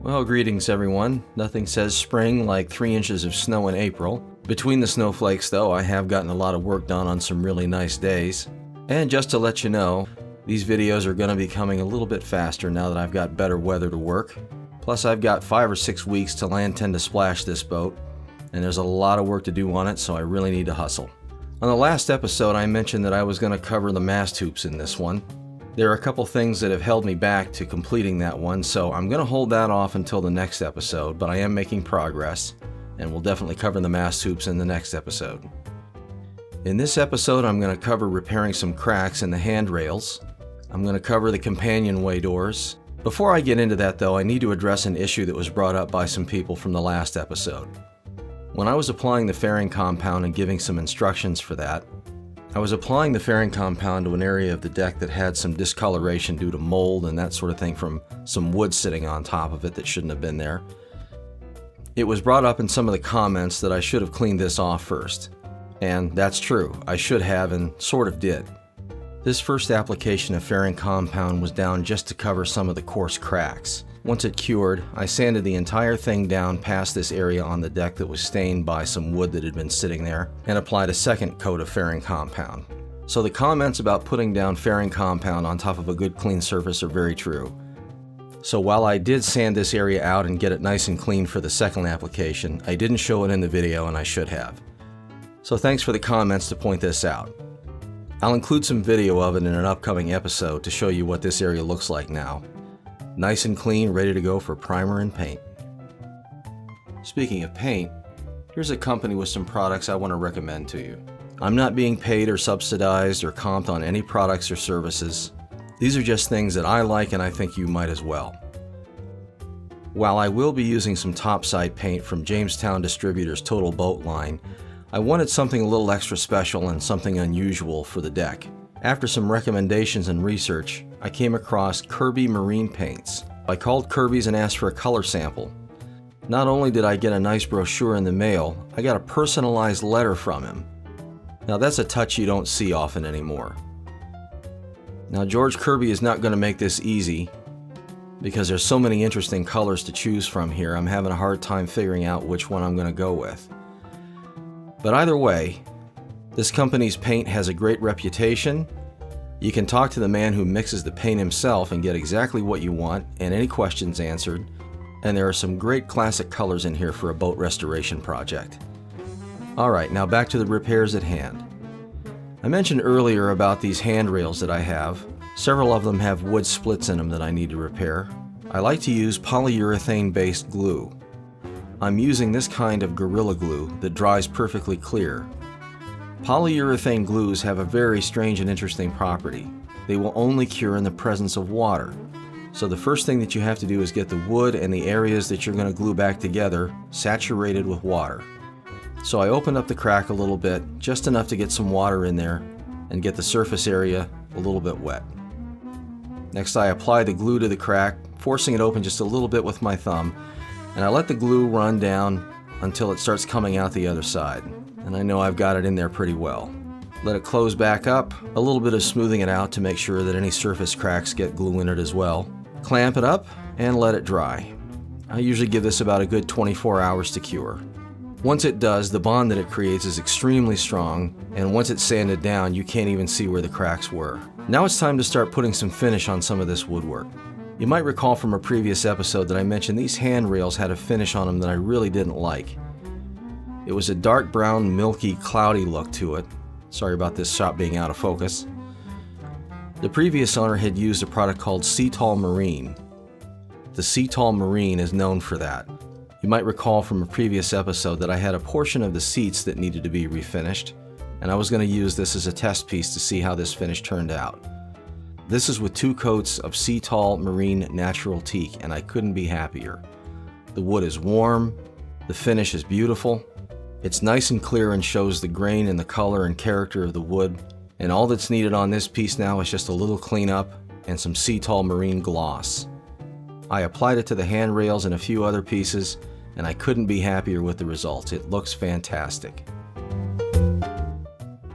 Well, greetings everyone. Nothing says spring like 3 inches of snow in April. Between the snowflakes though, I have gotten a lot of work done on some really nice days. And just to let you know, these videos are going to be coming a little bit faster now that I've got better weather to work. Plus I've got 5 or 6 weeks till I intend to splash this boat. And there's a lot of work to do on it, so I really need to hustle. On the last episode I mentioned that I was going to cover the mast hoops in this one. There are a couple things that have held me back to completing that one, so I'm going to hold that off until the next episode, but I am making progress, and we'll definitely cover the mast hoops in the next episode. In this episode, I'm going to cover repairing some cracks in the handrails. I'm going to cover the companionway doors. Before I get into that though, I need to address an issue that was brought up by some people from the last episode. When I was applying the fairing compound and giving some instructions for that, I was applying the fairing compound to an area of the deck that had some discoloration due to mold and that sort of thing from some wood sitting on top of it that shouldn't have been there. It was brought up in some of the comments that I should have cleaned this off first. And that's true, I should have and sort of did. This first application of fairing compound was down just to cover some of the coarse cracks. Once it cured, I sanded the entire thing down past this area on the deck that was stained by some wood that had been sitting there, and applied a second coat of fairing compound. So the comments about putting down fairing compound on top of a good clean surface are very true. So while I did sand this area out and get it nice and clean for the second application, I didn't show it in the video and I should have. So thanks for the comments to point this out. I'll include some video of it in an upcoming episode to show you what this area looks like now. Nice and clean, ready to go for primer and paint. Speaking of paint, here's a company with some products I want to recommend to you. I'm not being paid or subsidized or comped on any products or services. These are just things that I like and I think you might as well. While I will be using some topside paint from Jamestown Distributors Total Boat line, I wanted something a little extra special and something unusual for the deck. After some recommendations and research, I came across Kirby Marine Paints. I called Kirby's and asked for a color sample. Not only did I get a nice brochure in the mail, I got a personalized letter from him. Now that's a touch you don't see often anymore. Now George Kirby is not going to make this easy because there's so many interesting colors to choose from here. I'm having a hard time figuring out which one I'm going to go with. But either way, this company's paint has a great reputation. You can talk to the man who mixes the paint himself and get exactly what you want and any questions answered. And there are some great classic colors in here for a boat restoration project. Alright, now back to the repairs at hand. I mentioned earlier about these handrails that I have. Several of them have wood splits in them that I need to repair. I like to use polyurethane-based glue. I'm using this kind of Gorilla Glue that dries perfectly clear. Polyurethane glues have a very strange and interesting property. They will only cure in the presence of water. So the first thing that you have to do is get the wood and the areas that you're going to glue back together saturated with water. So I opened up the crack a little bit, just enough to get some water in there and get the surface area a little bit wet. Next I apply the glue to the crack, forcing it open just a little bit with my thumb, and I let the glue run down until it starts coming out the other side. And I know I've got it in there pretty well. Let it close back up, a little bit of smoothing it out to make sure that any surface cracks get glue in it as well. Clamp it up and let it dry. I usually give this about a good 24 hours to cure. Once it does, the bond that it creates is extremely strong, and once it's sanded down, you can't even see where the cracks were. Now it's time to start putting some finish on some of this woodwork. You might recall from a previous episode that I mentioned these handrails had a finish on them that I really didn't like. It was a dark brown, milky, cloudy look to it. Sorry about this shot being out of focus. The previous owner had used a product called Cetal Marine. The Cetal Marine is known for that. You might recall from a previous episode that I had a portion of the seats that needed to be refinished, and I was going to use this as a test piece to see how this finish turned out. This is with 2 coats of Cetal Marine Natural Teak, and I couldn't be happier. The wood is warm, the finish is beautiful. It's nice and clear and shows the grain and the color and character of the wood, and all that's needed on this piece now is just a little cleanup and some Cetal Marine gloss. I applied it to the handrails and a few other pieces, and I couldn't be happier with the results. It looks fantastic.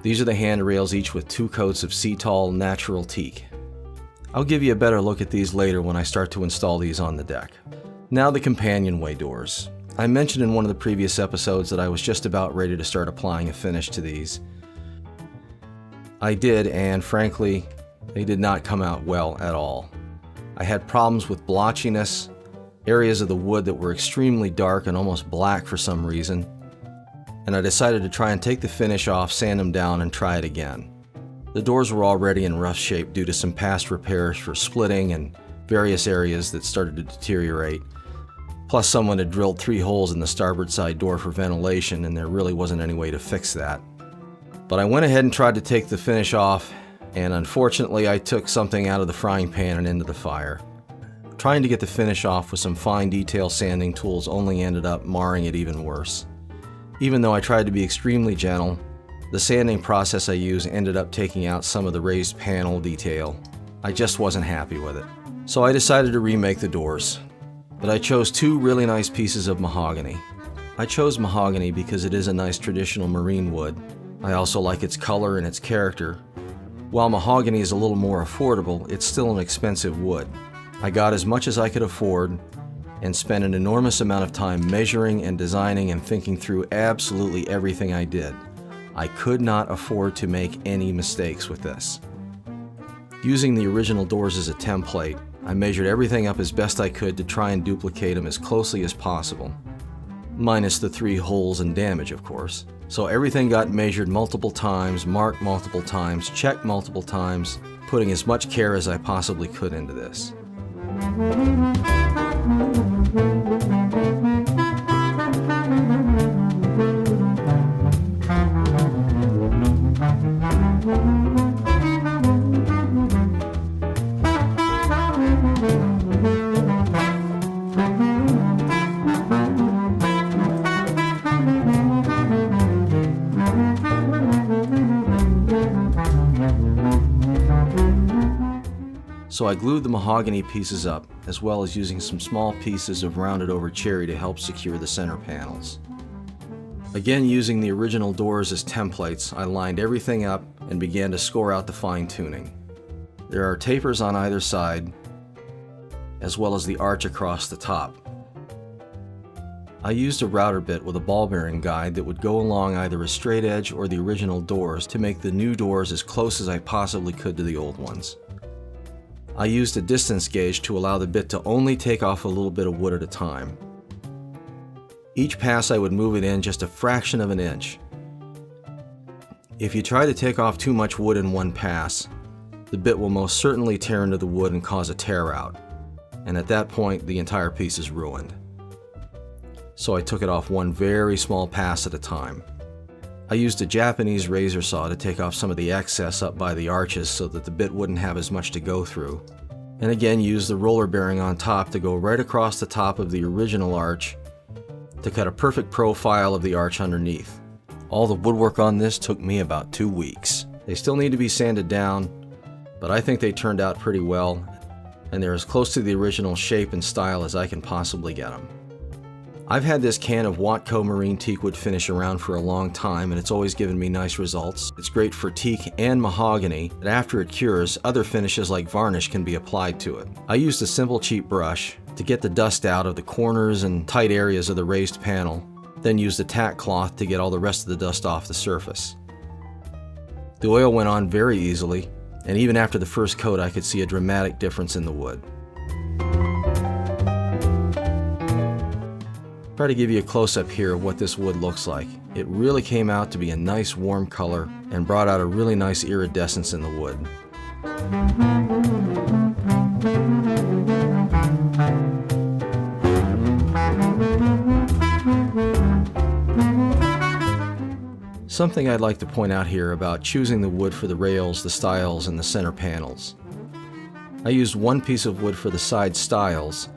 These are the handrails, each with 2 coats of Cetal Natural Teak. I'll give you a better look at these later when I start to install these on the deck. Now the companionway doors. I mentioned in one of the previous episodes that I was just about ready to start applying a finish to these. I did, and frankly, they did not come out well at all. I had problems with blotchiness, areas of the wood that were extremely dark and almost black for some reason, and I decided to try and take the finish off, sand them down, and try it again. The doors were already in rough shape due to some past repairs for splitting and various areas that started to deteriorate. Plus, someone had drilled 3 holes in the starboard side door for ventilation, and there really wasn't any way to fix that. But I went ahead and tried to take the finish off, and unfortunately I took something out of the frying pan and into the fire. Trying to get the finish off with some fine detail sanding tools only ended up marring it even worse. Even though I tried to be extremely gentle, the sanding process I used ended up taking out some of the raised panel detail. I just wasn't happy with it. So I decided to remake the doors. But I chose 2 really nice pieces of mahogany. I chose mahogany because it is a nice traditional marine wood. I also like its color and its character. While mahogany is a little more affordable, it's still an expensive wood. I got as much as I could afford and spent an enormous amount of time measuring and designing and thinking through absolutely everything I did. I could not afford to make any mistakes with this. Using the original doors as a template, I measured everything up as best I could to try and duplicate them as closely as possible. Minus the 3 holes and damage, of course. So everything got measured multiple times, marked multiple times, checked multiple times, putting as much care as I possibly could into this. So I glued the mahogany pieces up, as well as using some small pieces of rounded over cherry to help secure the center panels. Again, using the original doors as templates, I lined everything up and began to score out the fine tuning. There are tapers on either side, as well as the arch across the top. I used a router bit with a ball bearing guide that would go along either a straight edge or the original doors to make the new doors as close as I possibly could to the old ones. I used a distance gauge to allow the bit to only take off a little bit of wood at a time. Each pass I would move it in just a fraction of an inch. If you try to take off too much wood in one pass, the bit will most certainly tear into the wood and cause a tear out, and at that point the entire piece is ruined. So I took it off one very small pass at a time. I used a Japanese razor saw to take off some of the excess up by the arches so that the bit wouldn't have as much to go through, and again used the roller bearing on top to go right across the top of the original arch to cut a perfect profile of the arch underneath. All the woodwork on this took me about 2 weeks. They still need to be sanded down, but I think they turned out pretty well, and they're as close to the original shape and style as I can possibly get them. I've had this can of Watco Marine Teakwood finish around for a long time, and it's always given me nice results. It's great for teak and mahogany, and after it cures, other finishes like varnish can be applied to it. I used a simple cheap brush to get the dust out of the corners and tight areas of the raised panel, then used a tack cloth to get all the rest of the dust off the surface. The oil went on very easily, and even after the first coat I could see a dramatic difference in the wood. Try to give you a close-up here of what this wood looks like. It really came out to be a nice warm color and brought out a really nice iridescence in the wood. Something I'd like to point out here about choosing the wood for the rails, the stiles, and the center panels. I used one piece of wood for the side stiles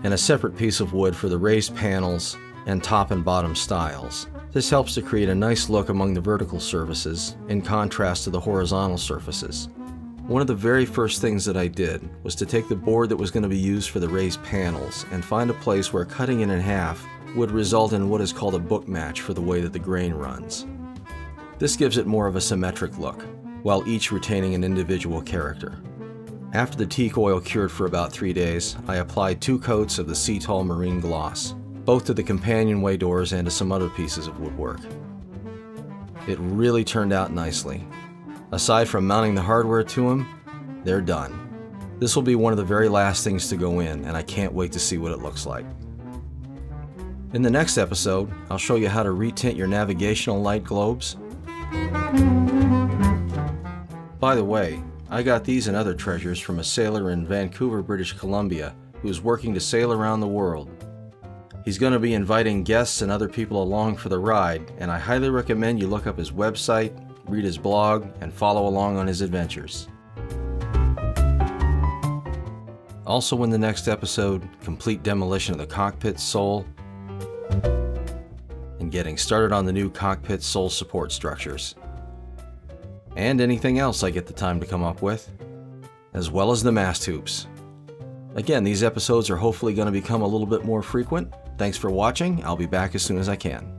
and a separate piece of wood for the raised panels and top and bottom stiles. This helps to create a nice look among the vertical surfaces in contrast to the horizontal surfaces. One of the very first things that I did was to take the board that was going to be used for the raised panels and find a place where cutting it in half would result in what is called a book match for the way that the grain runs. This gives it more of a symmetric look, while each retaining an individual character. After the teak oil cured for about 3 days, I applied 2 coats of the Sea-Tall Marine Gloss, both to the companionway doors and to some other pieces of woodwork. It really turned out nicely. Aside from mounting the hardware to them, they're done. This will be one of the very last things to go in, and I can't wait to see what it looks like. In the next episode, I'll show you how to retint your navigational light globes. By the way, I got these and other treasures from a sailor in Vancouver, British Columbia, who is working to sail around the world. He's going to be inviting guests and other people along for the ride, and I highly recommend you look up his website, read his blog, and follow along on his adventures. Also in the next episode, complete demolition of the cockpit sole and getting started on the new cockpit sole support structures. And anything else I get the time to come up with, as well as the mast hoops. Again, these episodes are hopefully going to become a little bit more frequent. Thanks for watching. I'll be back as soon as I can.